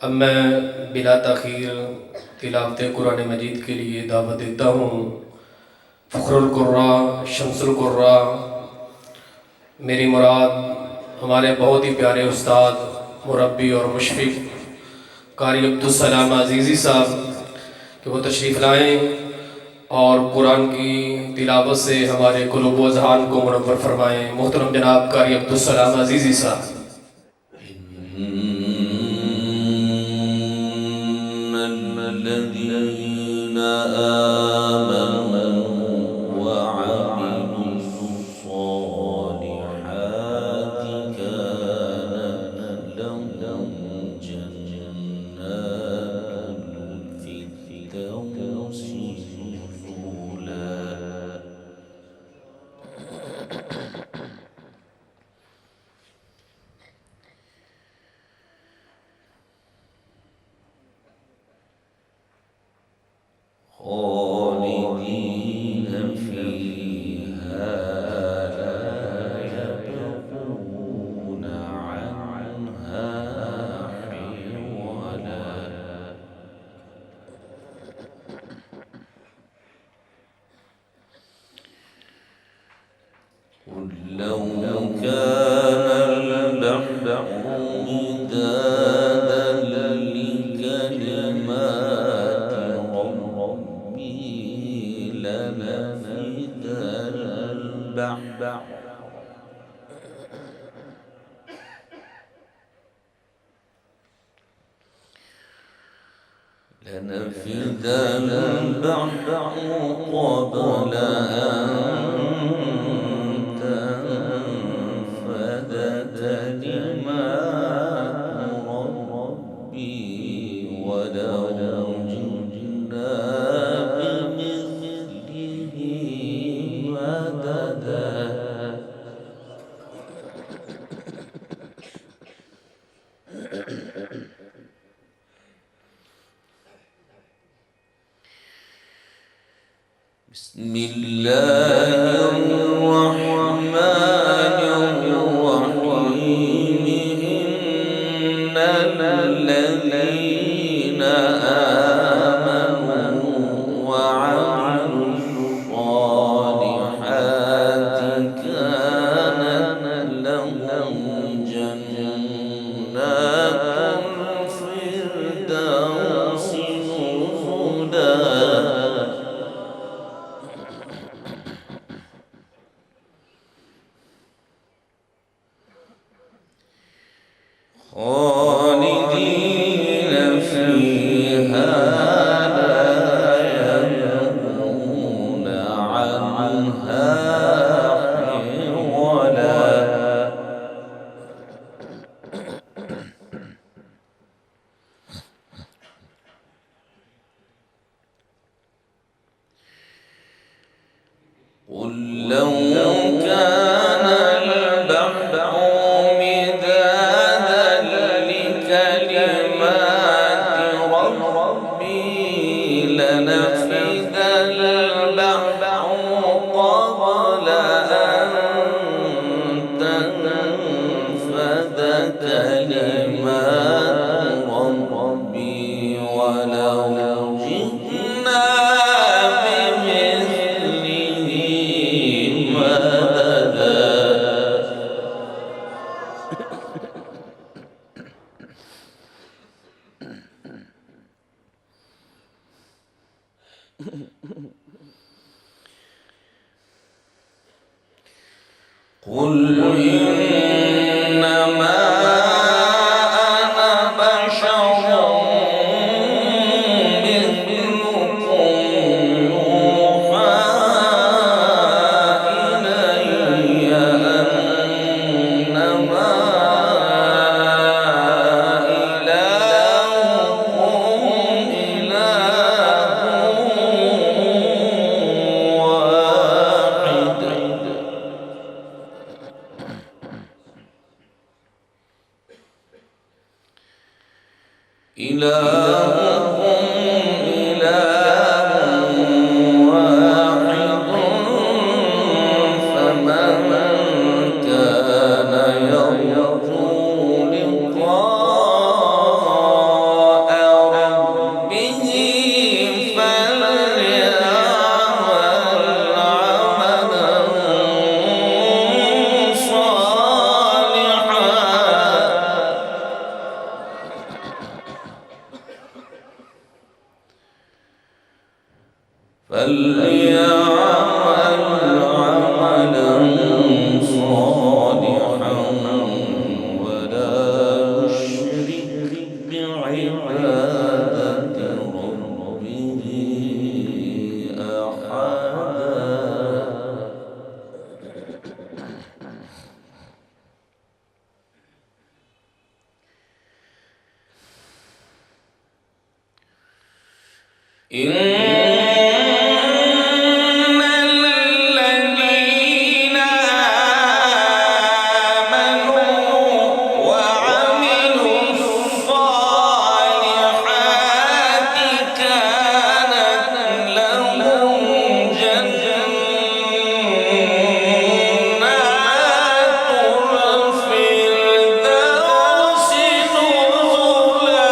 अब मैं बिला तख़ीर तिलावत कुरान मजीद के लिए दावत देता हूँ। फ़ख्रुल कुर्रा शम्सुल कुर्रा मेरी मुराद हमारे बहुत ही प्यारे उस्ताद मुरब्बी और मुशफ़िक़ कारी अब्दुल सलाम अज़ीज़ी साहब कि वो तशरीफ़ लाएँ और कुरान की तिलावत से हमारे क़ुलूब व अज़हान को मुनव्वर फरमाएँ। मोहतरम जनाब कारी अब्दुल सलाम अज़ीज़ी साहब। الذين آمنوا وعملوا الصالحات كانت لهم جنات الفردوس نزلا. خالدين فيها لا يبغون عنها حولا. قل لو كان البحر مدادا لكلمات ربي لنفد البحر قبل أن تنفد كلمات ربي ولو جئنا بمثله مددا. بسم الله الرحمن الرحيم. إن الذين آمنوا وعملوا الصالحات كانت لهم جنات الفردوس نزلا. خالدين فيها لا يبغون عنها حولا. قل لو كان البحر مدادا لكلمات ربي لنفد البحر قبل أن تنفد كلمات ربي ولو جئنا بمثله مددا. قل إنما أنا بشر مثلكم يوحى إلي أنما إلهكم إله واحد. إلهكم إله واحد فمن كان يرجو لقاء فليعمل عملا صالحا ولا يشرك بعبادة ربه أحدا. إن الذين آمنوا وعملوا الصالحات كانت لهم جنات الفردوس نزلا.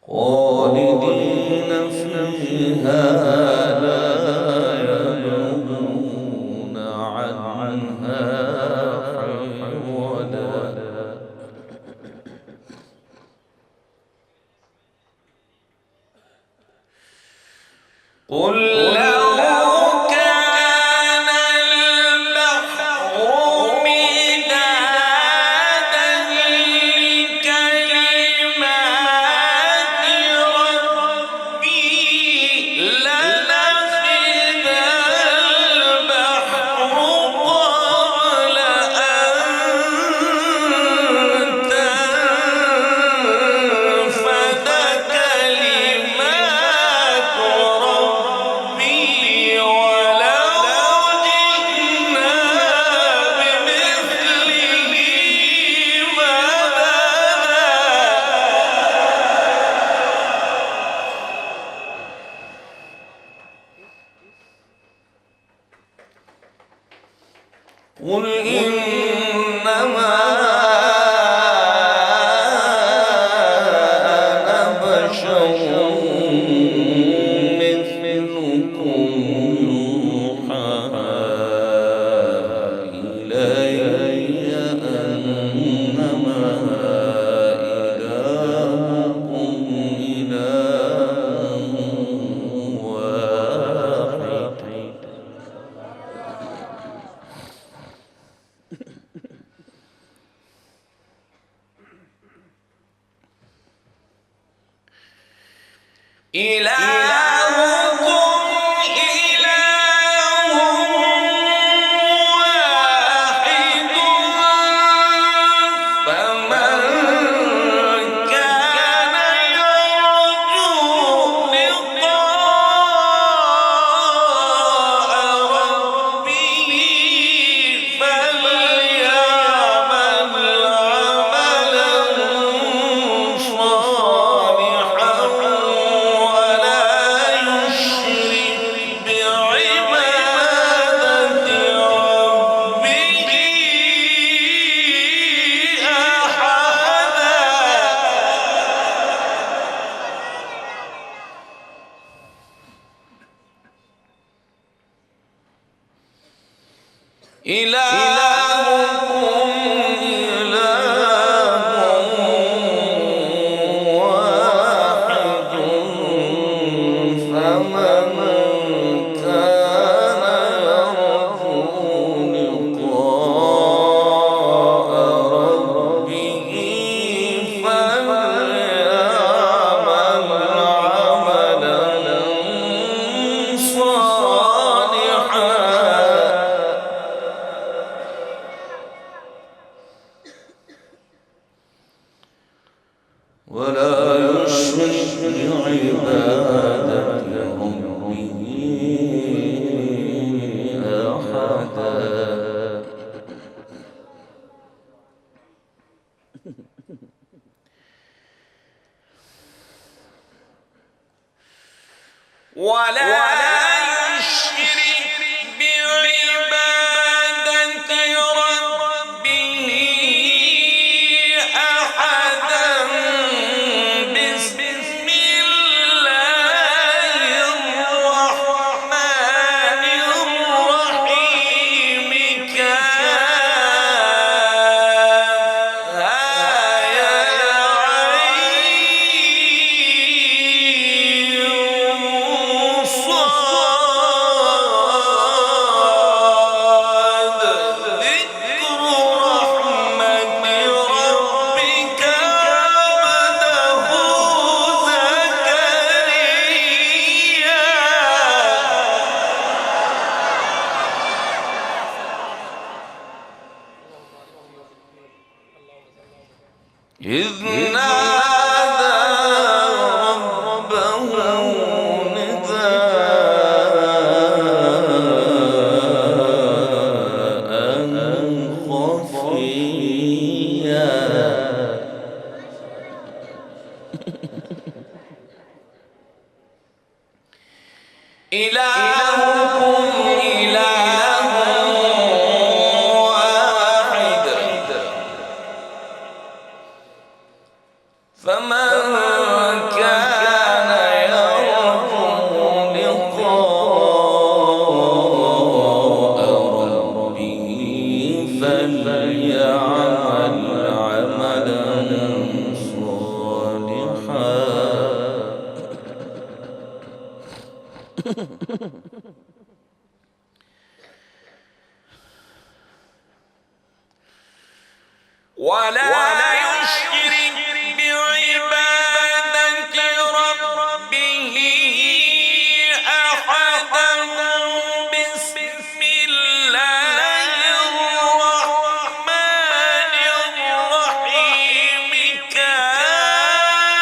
خالدين فيها لا يبغون عنها حولا. قل لو كان البحر مدادا لكلمات ربي لنفد البحر قبل أن تنفد كلمات ربي ولو جئنا بمثله مددا. قل إنما أنا بشر مثلكم يوحى إلي أنما إلهكم إله واحد. إلهكم إله واحد فمن كان يرجو لقاء ربه فليعمل عملا صالحا ولا يشرك بعبادة ربه أحدا. إلهكم إله واحد فمن كان يرجو لقاء ربه فليعمل عملا صالحا ولا يشرك بعبادة ربه أحدا. ولا يشرك بعبادة ربه أحدا. بسم الله الرحمن الرحيم. كاف إذ نادى ربه نداء خفيا إلهكم إله واحد فمن كان يرجو لقاء ربه فليعمل عملا صالحا ولا يشرك بعبادة ربه أحدا بسم الله الرحمن الرحيم كاف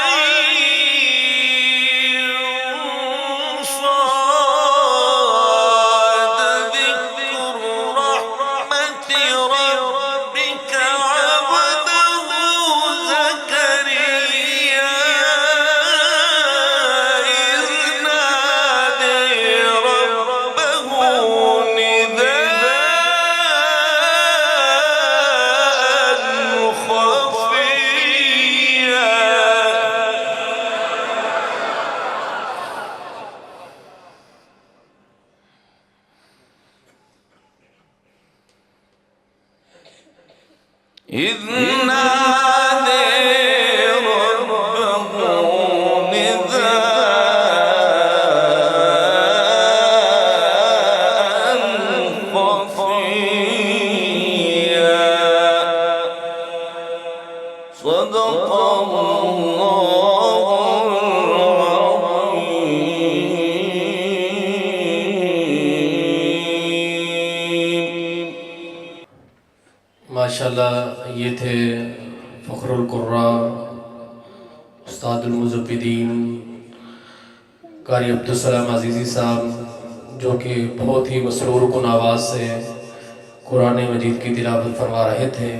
عين صاد ذكر رحمة ربك عبده زكريا إذ نادى ربه نداء خفيا إذ نادى ربه نداء خفيا صدق الله العظيم माशाल्लाह ये थे फ़ख्रुल कुर्रा उस्तादुल मुज़फ़्फ़िदीन कारी अब्दुस्सलाम अज़ीज़ी साहब, जो कि बहुत ही मसरूर कुन आवाज़ से कुरान मजीद की तिलावत फरमा रहे थे।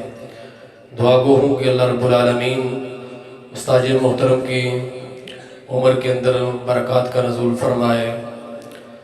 दुआ गो हूँ कि अल्लाह रब्बुल आलमीन उस्ताद मोहतरम की उम्र के अंदर बरक़ात का नज़ूल फरमाए।